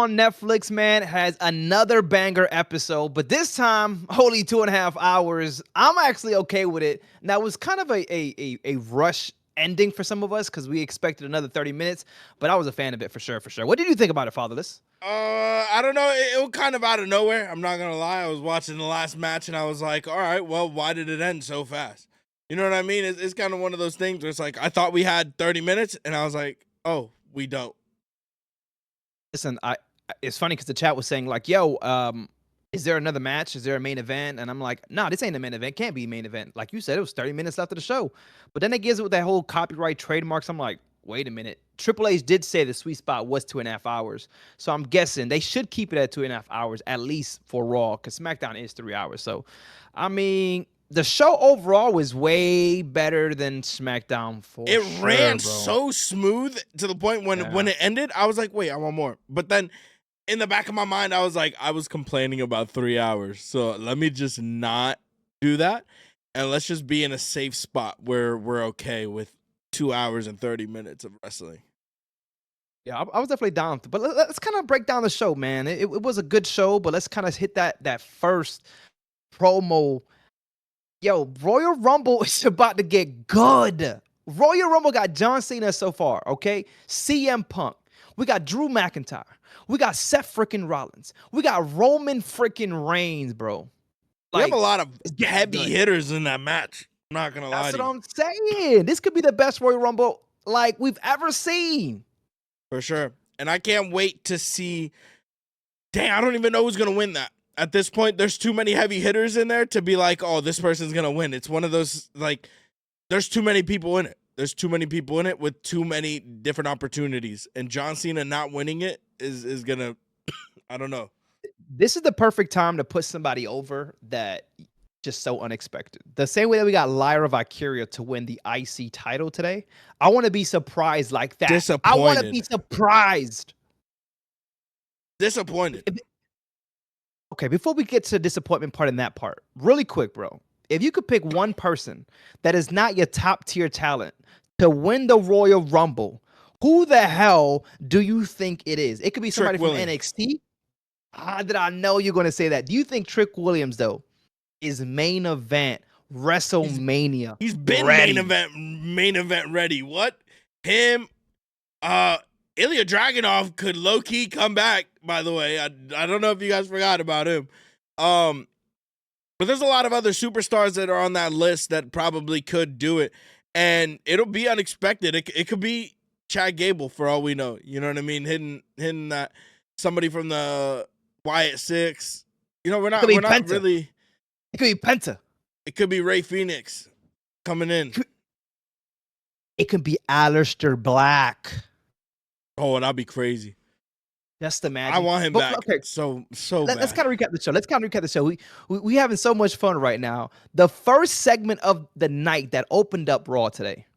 on Netflix, man, has another banger episode, but this time only 2.5 hours. I'm actually okay with it. Now, it was kind of a rush ending for some of us because we expected another 30 minutes, but I was a fan of it for sure, for sure. What did you think about it, Fatherless? I don't know. It was kind of out of nowhere. I'm not gonna lie. I was watching the last match and I was like, all right, well, why did it end so fast? You know what I mean? It's kind of one of those things where it's like I thought we had 30 minutes, and I was like, oh, we don't. Listen, it's funny because the chat was saying like, "Yo, is there another match? Is there a main event?" And I'm like, "No, this ain't a main event. Can't be a main event." Like you said, it was 30 minutes left of the show. But then it gives it with that whole copyright trademarks. I'm like, wait a minute. Triple H did say the sweet spot was 2.5 hours, so I'm guessing they should keep it at 2.5 hours at least for Raw, because SmackDown is 3 hours. So, I mean, the show overall was way better than SmackDown for It sure, ran bro. so smooth to the point when it ended, I was like, wait, I want more. But then in the back of my mind, I was like, I was complaining about 3 hours. So let me just not do that. And let's just be in a safe spot where we're okay with 2 hours and 30 minutes of wrestling. Yeah, I was definitely down. But let's kind of break down the show, man. It was a good show, but let's kind of hit that first promo. Yo, Royal Rumble is about to get good. Royal Rumble got John Cena so far, okay? CM Punk. We got Drew McIntyre. We got Seth freaking Rollins. We got Roman freaking Reigns, bro. We have a lot of it's getting heavy good. hitters in that match. I'm not gonna lie That's to what you. I'm saying. This could be the best Royal Rumble like we've ever seen. For sure. And I can't wait to see. Dang, I don't even know who's gonna win that. At this point, there's too many heavy hitters in there to be like, oh, this person's gonna win. It's one of those, like, there's too many people in it. There's too many people in it with too many different opportunities. And John Cena not winning it is gonna, I don't know. This is the perfect time to put somebody over that just so unexpected. The same way that we got Lyra Valkyria to win the IC title today. I want to be surprised like that. I want to be Disappointed. surprised. Disappointed. Okay, before we get to the disappointment part in that part, really quick, bro. If you could pick one person that is not your top tier talent to win the Royal Rumble, who the hell do you think it is? It could be somebody Trick from Williams. NXT. How did I know you're going to say that? Do you think Trick Williams, though, is main event WrestleMania He's been ready? main event ready. What? Him, Ilya Dragunov could low key come back. By the way, I don't know if you guys forgot about him. But there's a lot of other superstars that are on that list that probably could do it, and it'll be unexpected. It could be Chad Gable for all we know. You know what I mean? Hitting that somebody from the Wyatt Six. You know, we're not really. It could be Penta. It could be Ray Phoenix coming in. It could be Aleister Black. Oh, and I'll be crazy. Just imagine. I want him back. Okay. So Let's bad. kind of recap the show. We having so much fun right now. The first segment of the night that opened up Raw today.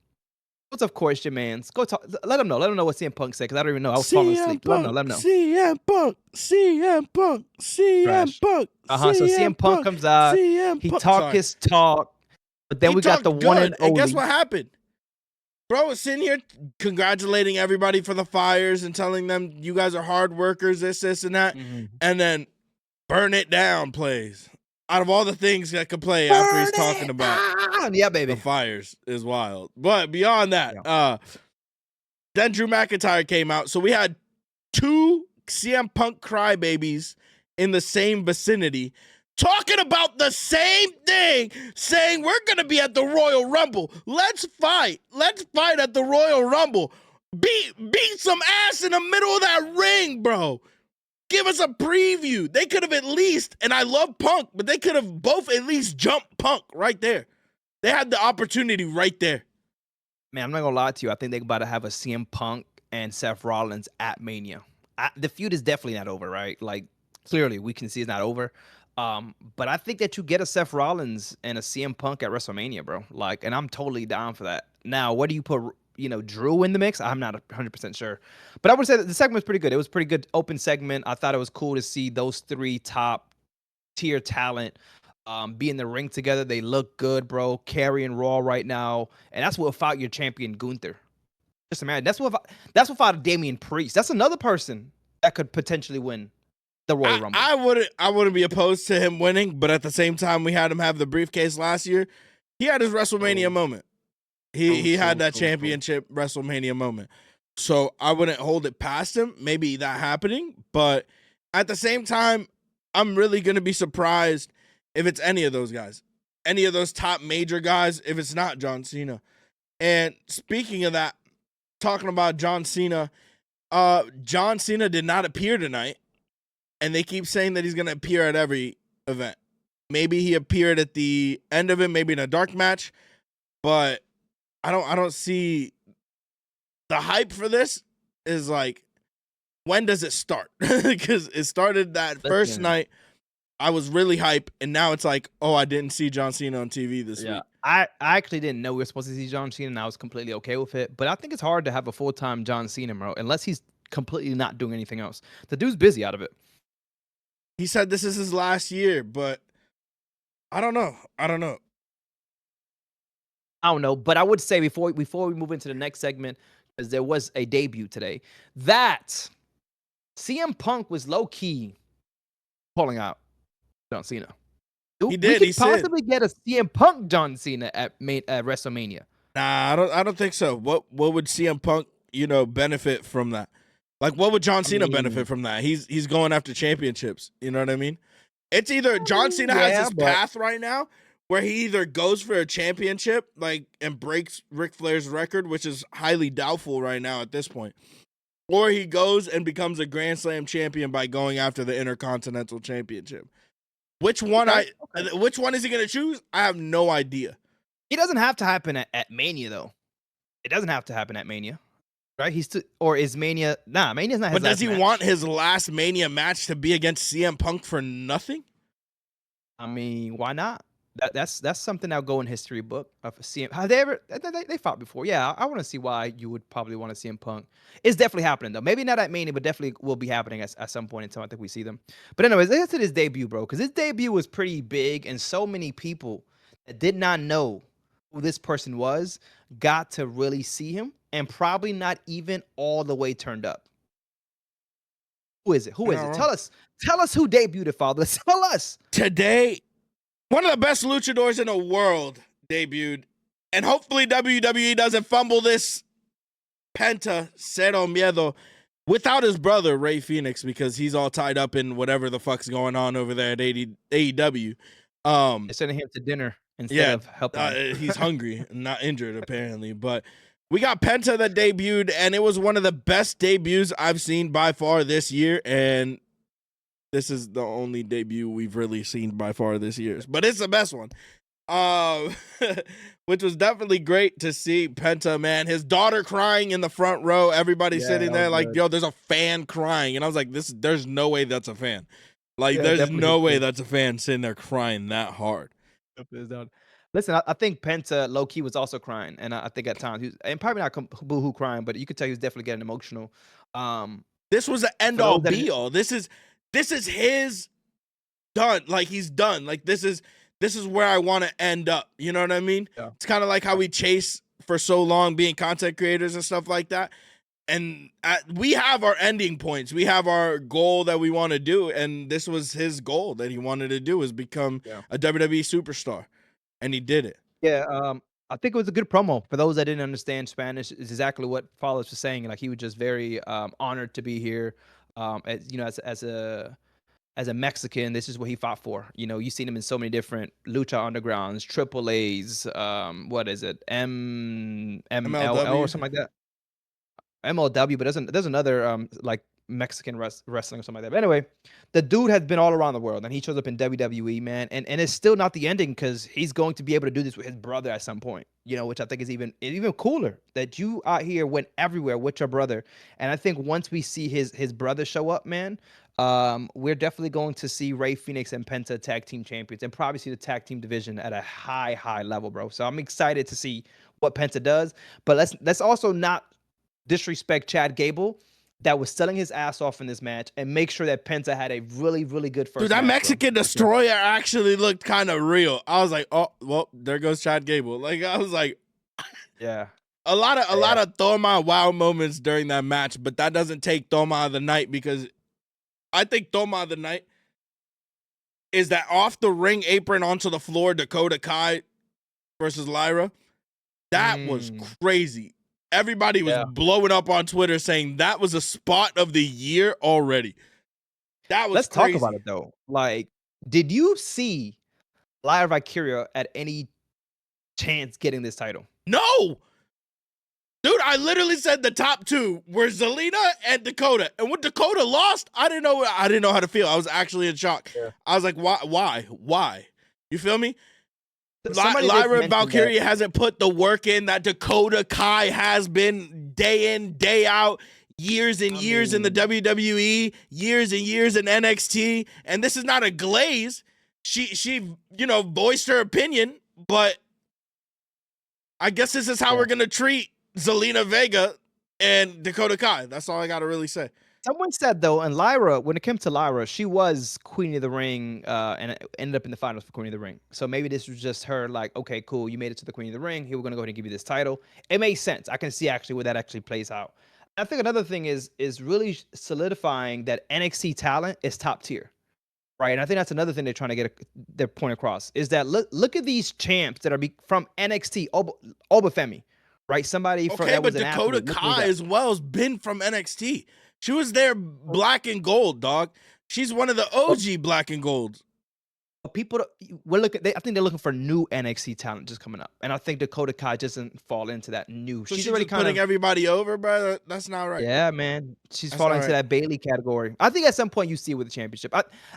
What's of course your man's. Go talk. Let him know. Let him know what CM Punk said, because I don't even know. I was falling asleep. Let him know. CM Punk. CM Punk. CM Punk. So CM Punk comes out. He talk his talk, but then we got the one and only. And guess what happened? Bro was sitting here congratulating everybody for the fires and telling them you guys are hard workers, this, and that. Mm-hmm. And then Burn It Down plays. Out of all the things that could play after he's talking about the fires is wild. But beyond that, then Drew McIntyre came out. So we had two CM Punk crybabies in the same vicinity talking about the same thing, saying we're going to be at the Royal Rumble. Let's fight. Let's fight at the Royal Rumble. Beat some ass in the middle of that ring, bro. Give us a preview. They could have at least, and I love Punk, but they could have both at least jumped Punk right there. They had the opportunity right there. Man, I'm not going to lie to you. I think they're about to have a CM Punk and Seth Rollins at Mania. The feud is definitely not over, right? Like, clearly, we can see it's not over. But I think that you get a Seth Rollins and a CM Punk at WrestleMania, bro. Like, and I'm totally down for that. Now, what do you put, Drew in the mix? I'm not 100% sure. But I would say that the segment was pretty good. It was a pretty good open segment. I thought it was cool to see those three top tier talent be in the ring together. They look good, bro. Carrying Raw right now. And that's without your champion, Gunther. Just imagine. That's without Damian Priest. That's another person that could potentially win the Royal Rumble. I wouldn't be opposed to him winning, but at the same time, we had him have the briefcase last year. He had his WrestleMania moment. He had that championship WrestleMania moment. So I wouldn't hold it past him. Maybe that happening, but at the same time, I'm really gonna be surprised if it's any of those guys, any of those top major guys. If it's not John Cena. And speaking of that, talking about John Cena, John Cena did not appear tonight, and they keep saying that he's gonna appear at every event. Maybe he appeared at the end of it, maybe in a dark match, but I don't see the hype for this. Is like, when does it start? Because it started that first night. I was really hype, and now it's like, oh, I didn't see John Cena on TV this week. I actually didn't know we were supposed to see John Cena, and I was completely okay with it. But I think it's hard to have a full-time John Cena, bro, unless he's completely not doing anything else. The dude's busy out of it. He said this is his last year, but I don't know. I don't know, but I would say before we move into the next segment, because there was a debut today, that CM Punk was low-key pulling out John Cena. He did. We could possibly get a CM Punk John Cena at WrestleMania. Nah, I don't think so. What would CM Punk, benefit from that? Like, what would John Cena benefit from that? He's going after championships. You know what I mean? It's either John Cena has his path right now, where he either goes for a championship, and breaks Ric Flair's record, which is highly doubtful right now at this point, or he goes and becomes a Grand Slam champion by going after the Intercontinental Championship. Which one Which one is he gonna choose? I have no idea. It doesn't have to happen at Mania, though. It doesn't have to happen at Mania, right? Or is Mania? Nah, Mania's not his. But does he want his last Mania match to be against CM Punk for nothing? I mean, why not? That's something that'll go in history book of CM. Have they ever? They fought before. Yeah, I want to see why you would probably want to see CM Punk. It's definitely happening though. Maybe not at Mania, but definitely will be happening at some point in time. I think we see them. But anyways, let's get to his debut, bro, because his debut was pretty big, and so many people that did not know who this person was got to really see him, and probably not even all the way turned up. Who is it? Who is it? Tell us who debuted, Father. Tell us. Today, one of the best luchadors in the world debuted, and hopefully WWE doesn't fumble this. Penta Cero Miedo, without his brother Rey Fenix, because he's all tied up in whatever the fuck's going on over there at AEW. They're sending him to dinner instead of helping him. He's hungry and not injured apparently. But we got Penta that debuted, and it was one of the best debuts I've seen by far this year, and this is the only debut we've really seen by far this year, but it's the best one. Which was definitely great to see Penta, man. His daughter crying in the front row. Everybody sitting there like, yo, there's a fan crying. And I was like, there's no way that's a fan. Like, there's no way that's a fan sitting there crying that hard. Listen, I think Penta low-key was also crying. And I think at times, and probably not boo-hoo crying, but you could tell he was definitely getting emotional. This was an end-all, be-all. This is his done. Like, he's done. Like, this is where I want to end up. You know what I mean? Yeah. It's kind of like how we chase for so long being content creators and stuff like that. And we have our ending points. We have our goal that we want to do. And this was his goal that he wanted to do, is become a WWE superstar. And he did it. Yeah. I think it was a good promo. For those that didn't understand Spanish, it's exactly what Follows was saying. Like, he was just very honored to be here. As a Mexican, this is what he fought for. You've seen him in so many different Lucha Undergrounds, Triple A's, what is it, MLW or something like that. MLW, but there's another like Mexican wrestling or something like that. But anyway, the dude has been all around the world, and he shows up in WWE, man, and it's still not the ending, because he's going to be able to do this with his brother at some point. Which I think is even cooler, that you out here went everywhere with your brother. And I think once we see his brother show up, man, we're definitely going to see Rey Fenix and Penta tag team champions, and probably see the tag team division at a high level, bro. So I'm excited to see what Penta does. But let's also not disrespect Chad Gable, that was selling his ass off in this match, and make sure that Penta had a really, really good first. Dude, that Mexican Destroyer actually looked kind of real. I was like, oh, well, there goes Chad Gable. Like, I was like, yeah. A lot of Thoma wow moments during that match, but that doesn't take Thoma of the night, because I think Toma of the night is that off the ring apron onto the floor Dakota Kai versus Lyra. That was crazy. Everybody was blowing up on Twitter saying that was a spot of the year already. That was Let's talk about crazy. it though. Like, did you see Lyra Valkyria at any chance getting this title? No! Dude, I literally said the top two were Zelina and Dakota. And when Dakota lost, I didn't know how to feel. I was actually in shock. Yeah. I was like, why? You feel me? Somebody did Lyra mention Valkyria that. hasn't put the work in that Dakota Kai has been day in, day out, years and years in the WWE, years and years in NXT. And this is not a glaze. She voiced her opinion, but I guess this is how we're going to treat Zelina Vega and Dakota Kai. That's all I got to really say. Someone said though, and Lyra, when it came to Lyra, she was Queen of the Ring, and ended up in the finals for Queen of the Ring. So maybe this was just her, like, okay, cool, you made it to the Queen of the Ring. Here, we're gonna go ahead and give you this title. It makes sense. I can see actually where that actually plays out. I think another thing is really solidifying that NXT talent is top tier, right? And I think that's another thing they're trying to get their point across is that look at these champs that are from NXT, Obafemi, right? Somebody from okay, but Dakota Kai as well has been from NXT. She was there black and gold, dog. She's one of the OG black and golds. People, I think they're looking for new NXT talent just coming up, and I think Dakota Kai just doesn't fall into that new. So she's already putting everybody over, bro. That's not right. Yeah, man, she's falling into that Bailey category. I think at some point you see her with the championship.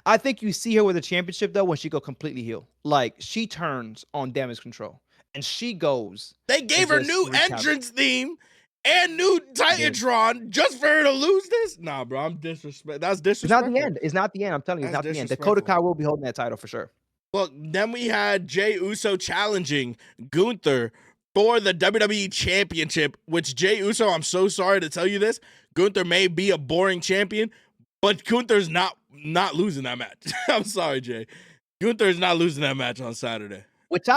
I think you see her with the championship though when she go completely heel, like she turns on Damage Control and she goes. They gave her new entrance theme and new Titantron just for her to lose this? Nah, bro, I'm disrespect. That's disrespectful. It's not the end. It's not the end. I'm telling you, it's not the end. Dakota Kai will be holding that title for sure. Well, then we had Jey Uso challenging Gunther for the WWE Championship, which Jey Uso, I'm so sorry to tell you this, Gunther may be a boring champion, but Gunther's not losing that match. I'm sorry, Jay. Gunther's not losing that match on Saturday. Which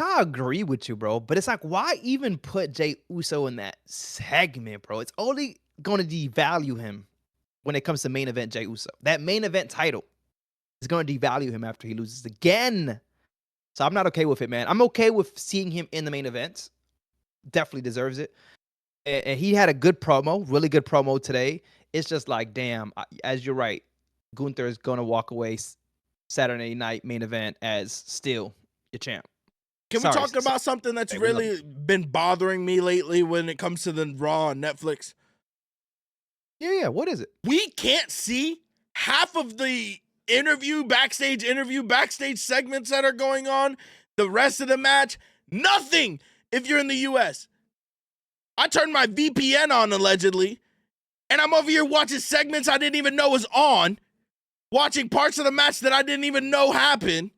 I agree with you, bro. But it's like, why even put Jey Uso in that segment, bro? It's only going to devalue him when it comes to main event Jey Uso. That main event title is going to devalue him after he loses again. So I'm not okay with it, man. I'm okay with seeing him in the main event. Definitely deserves it. And he had a good promo, really good promo today. It's just like, damn, as you're right, Gunther is going to walk away Saturday night main event as still your champ. Can we talk about something that's really been bothering me lately when it comes to the Raw on Netflix? Yeah. What is it? We can't see half of the backstage segments that are going on. The rest of the match, nothing if you're in the US. I turned my VPN on allegedly, and I'm over here watching segments I didn't even know was on, watching parts of the match that I didn't even know happened.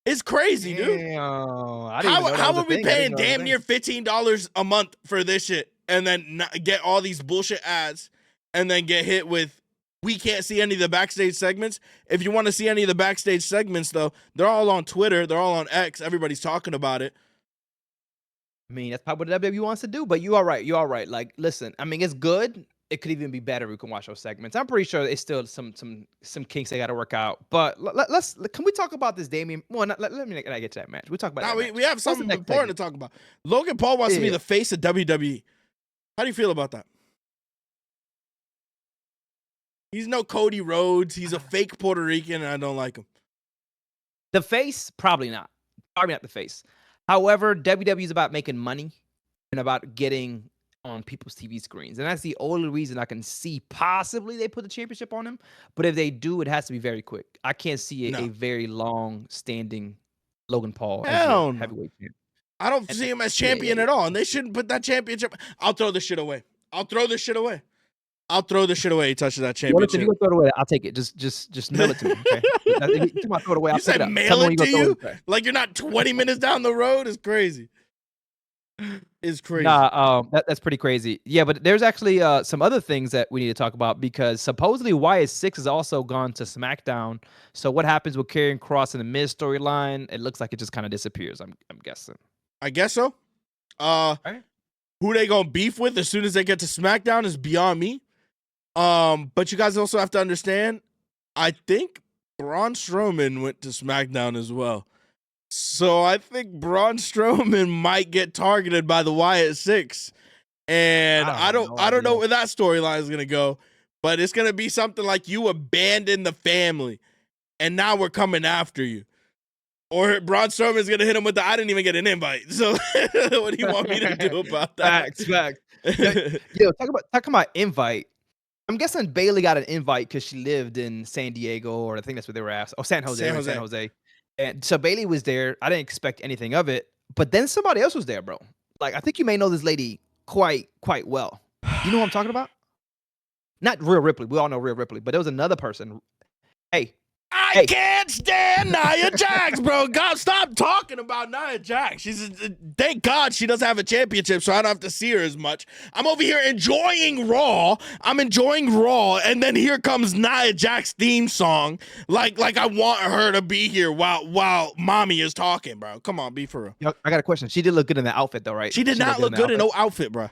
It's crazy, dude. How are we paying damn near $15 a month for this shit and then get all these bullshit ads and then get hit with we can't see any of the backstage segments? If you want to see any of the backstage segments, though, they're all on Twitter. They're all on X. Everybody's talking about it. I mean, that's probably what WWE wants to do, but you are right. You are right. Like, listen, I mean, it's good. It could even be better. We can watch those segments. I'm pretty sure it's still some kinks they got to work out. But can we talk about this, Damian? Well, let me get to that match. We talk about. We have something important to talk about. Logan Paul wants to be the face of WWE. How do you feel about that? He's no Cody Rhodes. He's a fake Puerto Rican, and I don't like him. The face, probably not. Probably not the face. However, WWE is about making money and about getting on people's TV screens. And that's the only reason I can see possibly they put the championship on him. But if they do, it has to be very quick. I can't see a very long-standing Logan Paul as a heavyweight champion. I don't see him as champion at all. And they shouldn't put that championship. I'll throw this shit away. You touch that championship. If you throw it away, I'll take it. Just mail it to me. Okay? If you throw it away, I'll pick it up. Mail it to you? Like you're not 20 minutes down the road? It's crazy. It's crazy. Nah, that's pretty crazy. Yeah, but there's actually some other things that we need to talk about because supposedly Wyatt 6 has also gone to SmackDown. So what happens with Karrion Kross and the Miz storyline? It looks like it just kind of disappears. I'm guessing. I guess so. Who they gonna beef with as soon as they get to SmackDown is beyond me. But you guys also have to understand, I think Braun Strowman went to SmackDown as well. So I think Braun Strowman might get targeted by the Wyatt Six. And I have no I don't know idea. where that storyline is gonna go, but it's gonna be something like you abandoned the family and now we're coming after you. Or Braun Strowman's gonna hit him with the I didn't even get an invite. So what do you want me to do about that? Facts, facts. Yo, yo, talk about invite. I'm guessing Bailey got an invite because she lived in San Diego, or I think that's what they were asked. Oh, San Jose, San right? San Jose. Jose. And so Bailey was there. I didn't expect anything of it, but then somebody else was there, bro. Like I think you may know this lady quite well. You know who I'm talking about? Not Rhea Ripley. We all know Rhea Ripley, but there was another person. Hey, I hey, can't stand Nia Jax, bro. God, stop talking about Nia Jax. Thank God she doesn't have a championship, so I don't have to see her as much. I'm over here enjoying Raw. I'm enjoying Raw, and then here comes Nia Jax theme song. Like I want her to be here while mommy is talking, bro. Come on, be for real. yo, I got a question. She did look good in the outfit, though, right? She did She looked not look in the good in outfit. no outfit, bro.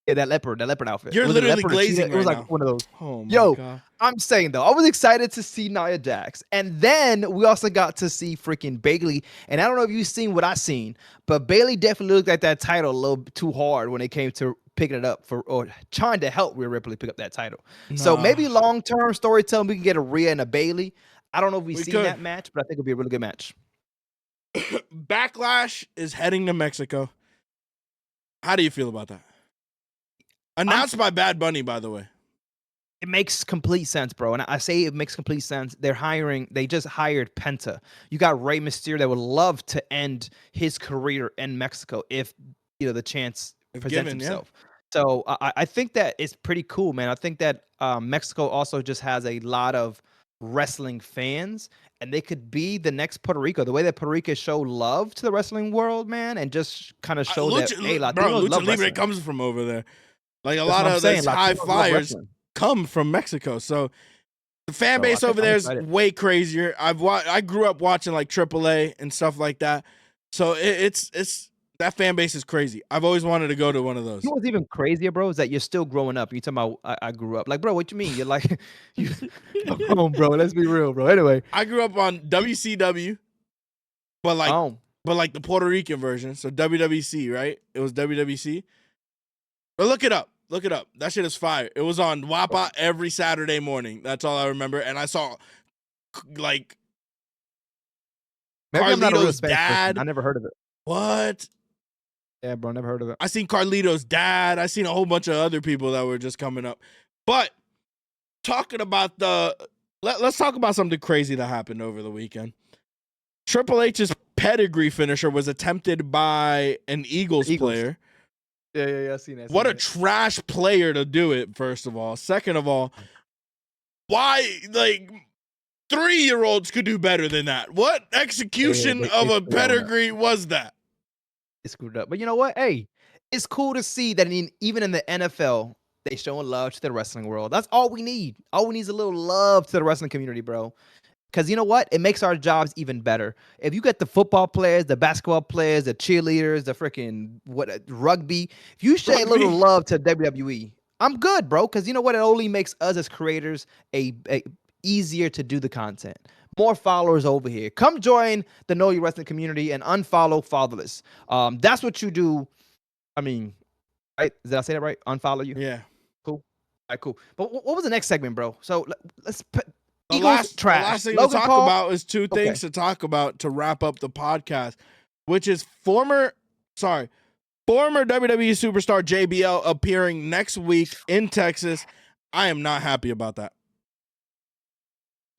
Yeah, that leopard outfit. You're Was it a literally leopard or cheetah? glazing It was right like now. one of those. Oh my Yo, God. I'm saying though, I was excited to see Nia Jax, and then we also got to see freaking Bailey. And I don't know if you've seen what I seen, but Bailey definitely looked at that title a little bit too hard when it came to picking it up for or trying to help Rhea Ripley pick up that title. So Nah, maybe long term storytelling, we can get a Rhea and a Bailey. I don't know if we've we seen could. that match, but I think it'll be a really good match. Backlash is heading to Mexico. How do you feel about that? I'm Announced by Bad Bunny, by the way. It makes complete sense, bro. And I say it makes complete sense. They just hired Penta. You got Rey Mysterio that would love to end his career in Mexico if the chance If presents given, yeah. himself. So I think that it's pretty cool, man. I think that Mexico also just has a lot of wrestling fans, and they could be the next Puerto Rico. The way that Puerto Rico show love to the wrestling world, man, and just kind of show that hey, Latinos Lucha love Libre wrestling. comes from over there. Like a That's lot what I'm of saying. these high Latinos love flyers wrestling. come from Mexico. So the fan So base over I'm there is excited. way crazier. I grew up watching like AAA and stuff like that. So it's that fan base is crazy. I've always wanted to go to one of those. You know what's even crazier, bro, is that you're still growing up. You talking about I grew up. Like, bro, what you mean? You're like, you come on, bro. Let's be real, bro. Anyway, I grew up on WCW, but um, like the Puerto Rican version. So WWC, right? It was WWC. But look it up. Look it up. That shit is fire. It was on WAPA every Saturday morning. That's all I remember. And I saw like maybe I'm not a real Carlito's Spanish person. dad. I never heard of it. What? Yeah, bro, never heard of it. I seen Carlito's dad. I seen a whole bunch of other people that were just coming up. But talking about let's talk about something crazy that happened over the weekend. Triple H's pedigree finisher was attempted by an Eagles player. Yeah. I seen that. What a trash player to do it, first of all. Second of all, why, like, 3-year-olds could do better than that? What execution of a pedigree was that? It's screwed up. But you know what? Hey, it's cool to see that even in the NFL, they showing love to the wrestling world. That's all we need. All we need is a little love to the wrestling community, bro. Because you know what? It makes our jobs even better. If you get the football players, the basketball players, the cheerleaders, the freaking rugby, if you show a little love to WWE, I'm good, bro. Because you know what? It only makes us as creators a easier to do the content. More followers over here. Come join the Know Your Wrestling community and unfollow Fatherless. That's what you do. I mean, right? Did I say that right? Unfollow you? Yeah. Cool. All right, cool. But what was the next segment, bro? So let's put The Eagles trash. last thing Logan to talk Paul, about is two things to talk about to wrap up the podcast, which is former WWE superstar JBL appearing next week in Texas. I am not happy about that.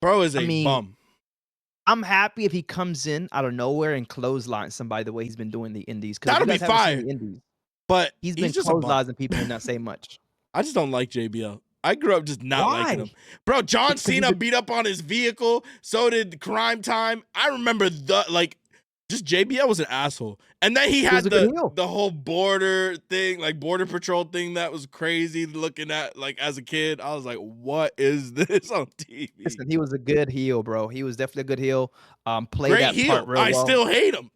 Bro is a bum. I'm happy if he comes in out of nowhere and clotheslines somebody the way he's been doing the indies. That'll be fire. But he's been clotheslining people and not saying much. I just don't like JBL. I grew up just not liking him. Bro, John Cena beat up on his vehicle. So did Crime Time. I remember just JBL was an asshole. And then he had the whole border thing, like border patrol thing that was crazy looking at like as a kid. I was like, what is this on TV? Listen, he was a good heel, bro. He was definitely a good heel. Played Great that heel. part real well. I still hate him.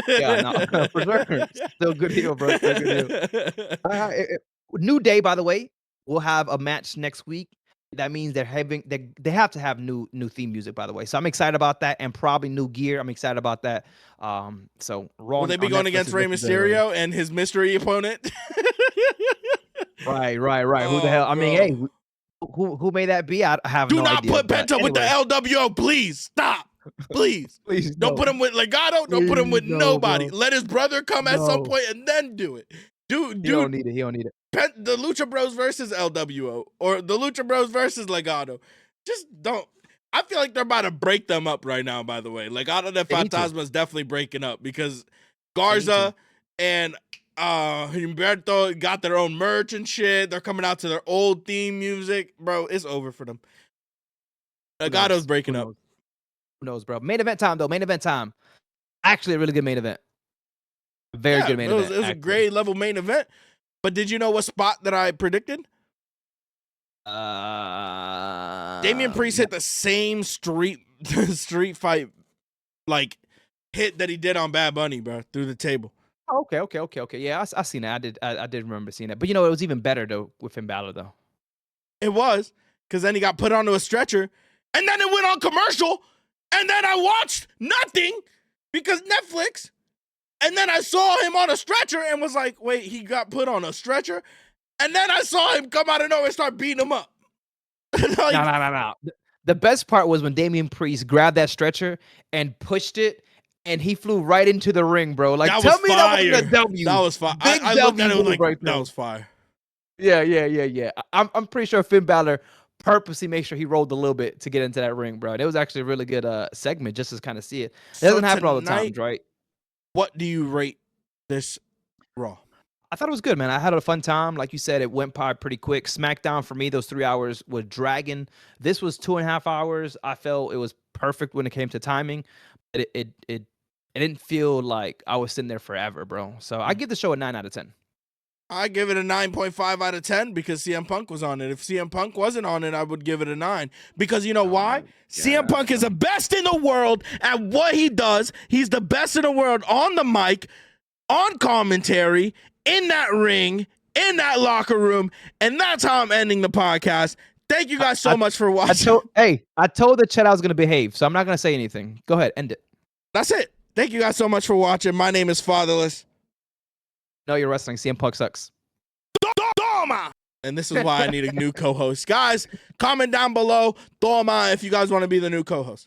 Yeah, no, for sure. Still good heel, bro. Still good heel. New Day, by the way. we'll have a match next week. That means they have to have new theme music, by the way. So I'm excited about that, and probably new gear. I'm excited about that. So Raw Will on they be going Netflix against is Rey looking good already. Mysterio and his mystery opponent? Right. Who the Oh, hell? I mean, hey, bro. who may that be? I have Do no not idea. put But Penta with the anyway, LWO, please. Stop. Please. please Don't no, put him with Legado. Don't put him please with no, nobody. bro. Let his brother come at some No, point and then do it. he don't Dude, need it. He don't need it. the Lucha Bros versus LWO or the Lucha Bros versus Legado. Just don't. I feel like they're about to break them up right now, by the way. Legado de They need to. Fantasma is definitely breaking up because They need to. Garza and Humberto got their own merch and shit. They're coming out to their old theme music. Bro, it's over for them. Who Legado's knows? breaking Who up. knows? Who knows, bro? Main event time, though. Main event time. Actually, a really good main event. Very Yeah, good main it event, was a actually. great level main event. But did you know what spot that I predicted? Damian Priest No. hit the same street fight like hit that he did on Bad Bunny, bro, through the table. Oh, okay. Yeah, I seen that. I did remember seeing that. But you know, it was even better though with Finn Balor though. It was because then he got put onto a stretcher, and then it went on commercial, and then I watched nothing because Netflix, and then I saw him on a stretcher and was like, wait, he got put on a stretcher, and then I saw him come out of nowhere and start beating him up. Like, No. The best part was when Damian Priest grabbed that stretcher and pushed it, and he flew right into the ring, bro. Like, that tell was me that wasn't a fire. W. That was fire. Big I looked at W it and was move like, right that there. was fire. Yeah. I'm pretty sure Finn Balor purposely made sure he rolled a little bit to get into that ring, bro. It was actually a really good segment just to kind of see it. It So doesn't happen all the tonight, times, right? what do you rate this Raw? I thought it was good, man. I had a fun time. Like you said, it went by pretty quick. SmackDown for me, those 3 hours was dragging. This was 2.5 hours. I felt it was perfect when it came to timing. It didn't feel like I was sitting there forever, bro. So I give the show a 9 out of 10. I give it a 9.5 out of 10 because CM Punk was on it. If CM Punk wasn't on it, I would give it a 9. Because you know Oh why? my CM god. Punk is the best in the world at what he does. He's the best in the world on the mic, on commentary, in that ring, in that locker room. And that's how I'm ending the podcast. Thank you guys so much for watching. I told the chat I was gonna behave, so I'm not gonna say anything. Go ahead, end it. That's it. Thank you guys so much for watching. My name is Fatherless. No, you're wrestling. CM Punk sucks. And this is why I need a new co-host. Guys, comment down below, Thorma, if you guys want to be the new co-host.